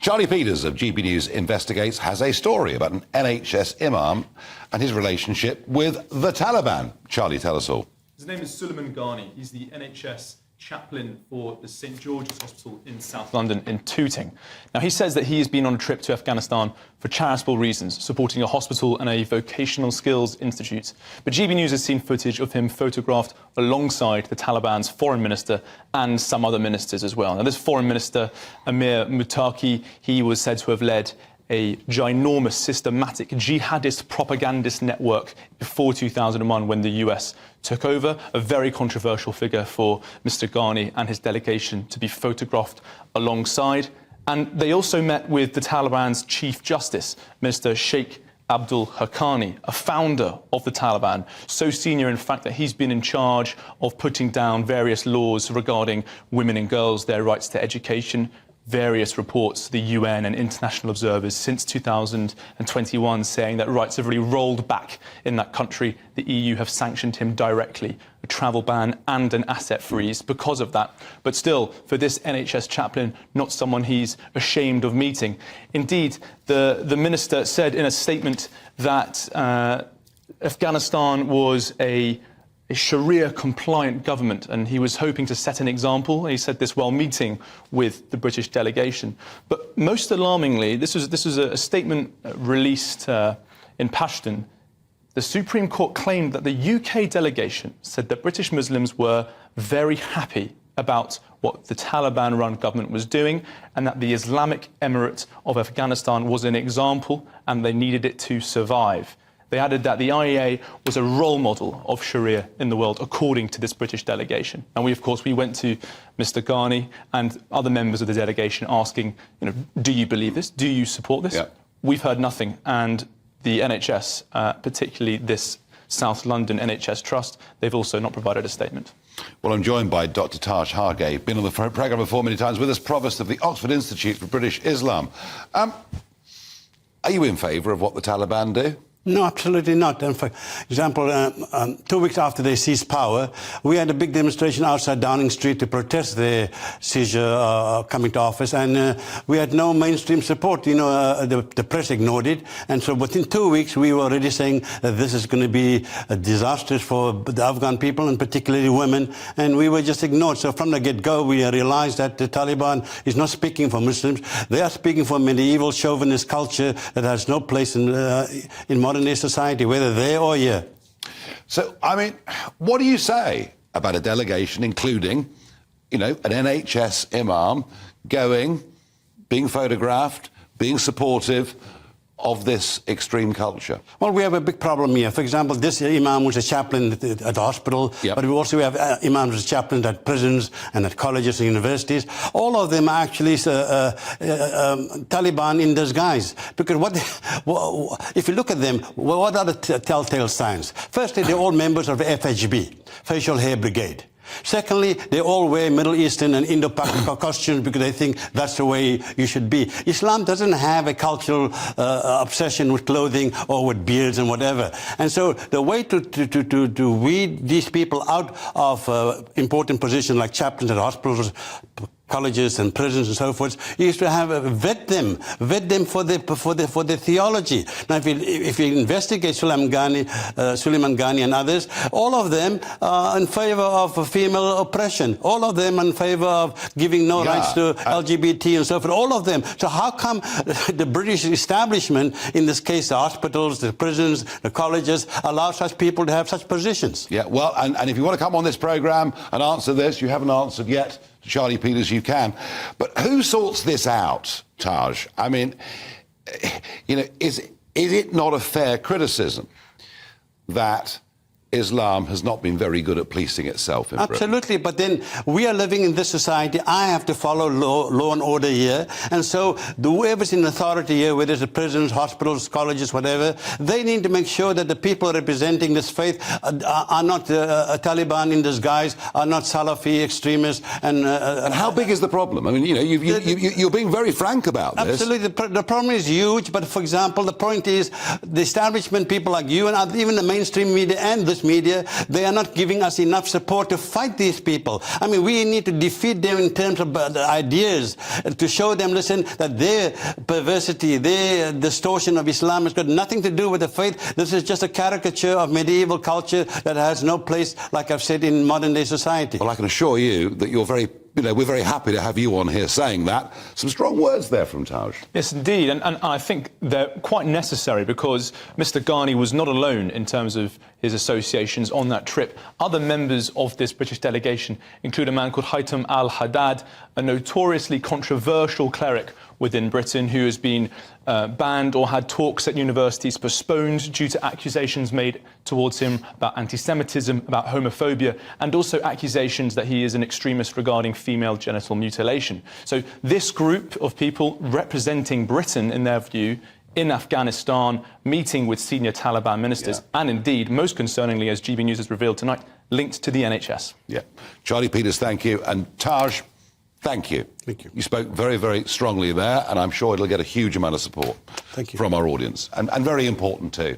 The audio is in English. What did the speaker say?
Charlie Peters of GB News Investigates has a story about an NHS imam and his relationship with the Taliban. Charlie, tell us all. His name is Suliman Gani. He's the NHS chaplain for the St George's Hospital in South London in Tooting. Now, he says that he has been on a trip to Afghanistan for charitable reasons, supporting a hospital and a vocational skills institute. But GB News has seen footage of him photographed alongside the Taliban's foreign minister and some other ministers as well. Now, this foreign minister, Amir Muttaqi, he was said to have led a ginormous, systematic jihadist propagandist network before 2001 when the US took over, a very controversial figure for Mr. Ghani and his delegation to be photographed alongside. And they also met with the Taliban's Chief Justice, Mr. Sheikh Abdul Haqqani, a founder of the Taliban, so senior, in fact, that he's been in charge of putting down various laws regarding women and girls, their rights to education. Various reports to the UN and international observers since 2021 saying that rights have really rolled back in that country. The EU have sanctioned him directly, a travel ban and an asset freeze because of that. But still, for this NHS chaplain, not someone he's ashamed of meeting. Indeed, the minister said in a statement that Afghanistan was a Sharia-compliant government, and he was hoping to set an example. He said this while meeting with the British delegation. But most alarmingly, this was a statement released in Pashtun. The Supreme Court claimed that the UK delegation said that British Muslims were very happy about what the Taliban-run government was doing, and that the Islamic Emirate of Afghanistan was an example, and they needed it to survive. They added that the IEA was a role model of Sharia in the world, according to this British delegation. And of course, we went to Mr. Ghani and other members of the delegation asking, do you believe this? Do you support this? Yeah. We've heard nothing. And the NHS, particularly this South London NHS Trust, they've also not provided a statement. Well, I'm joined by Dr. Taj Hargave, been on the programme before many times, with us, Provost of the Oxford Institute for British Islam. Are you in favour of what the Taliban do? No, absolutely not. For example, 2 weeks after they seized power, we had a big demonstration outside Downing Street to protest their seizure coming to office, and we had no mainstream support. The press ignored it, and so within 2 weeks we were already saying that this is going to be a disaster for the Afghan people, and particularly women, and we were just ignored. So from the get-go, we realized that the Taliban is not speaking for Muslims. They are speaking for medieval chauvinist culture that has no place in modern day society, whether there or here. So, I mean, what do you say about a delegation, including, an NHS imam going, being photographed, being supportive of this extreme culture? Well, we have a big problem here. For example, this imam was a chaplain at the hospital, yep. But we also have imams as chaplains at prisons and at colleges and universities. All of them are actually Taliban in disguise. Because if you look at them, what are the telltale signs? Firstly, they're all members of the FHB, Facial Hair Brigade. Secondly, they all wear Middle Eastern and Indo-Pak costumes because they think that's the way you should be. Islam doesn't have a cultural obsession with clothing or with beards and whatever. And so the way to weed these people out of important positions like chaplains at hospitals, colleges and prisons and so forth, is to have vet them for their theology. Now, if you investigate Suliman Gani and others, all of them are in favour of female oppression. All of them are in favour of giving no rights to LGBT and so forth. All of them. So how come the British establishment, in this case the hospitals, the prisons, the colleges, allow such people to have such positions? Yeah, well, and if you want to come on this programme and answer this, you haven't answered yet, Charlie Peters, you can. But who sorts this out, Taj? I mean, is it not a fair criticism that Islam has not been very good at policing itself in Britain? Absolutely, but then we are living in this society. I have to follow law and order here, and so whoever's in authority here, whether it's prisons, hospitals, colleges, whatever, they need to make sure that the people representing this faith are not Taliban in disguise, are not Salafi extremists. And how big is the problem? I mean, you're being very frank about this. Absolutely, the problem is huge. But for example, the point is the establishment people like you and even the mainstream media and this media, they are not giving us enough support to fight these people. I mean, we need to defeat them in terms of ideas, to show them, listen, that their perversity, their distortion of Islam has got nothing to do with the faith. This is just a caricature of medieval culture that has no place, like I've said, in modern-day society. Well, I can assure you that you're we're very happy to have you on here saying that. Some strong words there from Taj. Yes, indeed, and I think they're quite necessary because Mr. Ghani was not alone in terms of his associations on that trip. Other members of this British delegation include a man called Haytham al-Haddad, a notoriously controversial cleric within Britain who has been banned or had talks at universities postponed due to accusations made towards him about anti-Semitism, about homophobia, and also accusations that he is an extremist regarding female genital mutilation. So this group of people representing Britain, in their view, in Afghanistan, meeting with senior Taliban ministers, and indeed, most concerningly, as GB News has revealed tonight, linked to the NHS. Yeah. Charlie Peters, thank you. And Taj, thank you. Thank you. You spoke very, very strongly there, and I'm sure it'll get a huge amount of support Thank you. from our audience, and very important too.